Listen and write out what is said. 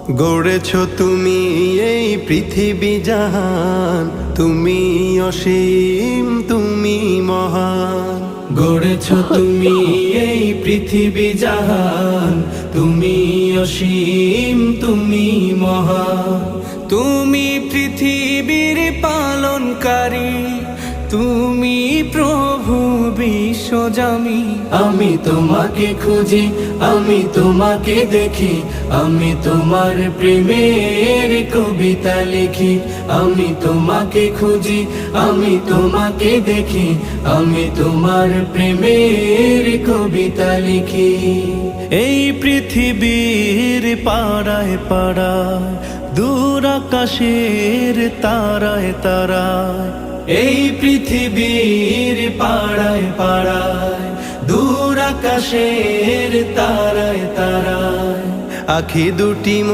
গড়েছ তুমি এই পৃথিবী জাহান, তুমি অসীম, তুমি মহান। গড়েছ তুমি এই পৃথিবী জাহান, তুমি অসীম, তুমি মহান। তুমি পৃথিবীর পালনকারী, তুমি প্রভু বিশ্বজামি। আমি তোমাকে খুঁজি, আমি তোমাকে দেখি, আমি তোমার প্রেমের কবিতা লিখি। আমি তোমাকে খুঁজি, আমি তোমাকে দেখি, আমি তোমার প্রেমের কবিতা লিখি। এই পৃথিবীর পাড়ায় পাড়ায়, দূর আকাশের তারায় তারায়, এই পৃথিবীর পাড়ায় পাড়ায়, দূর আকাশের তারায় তারায়, আখি দুটি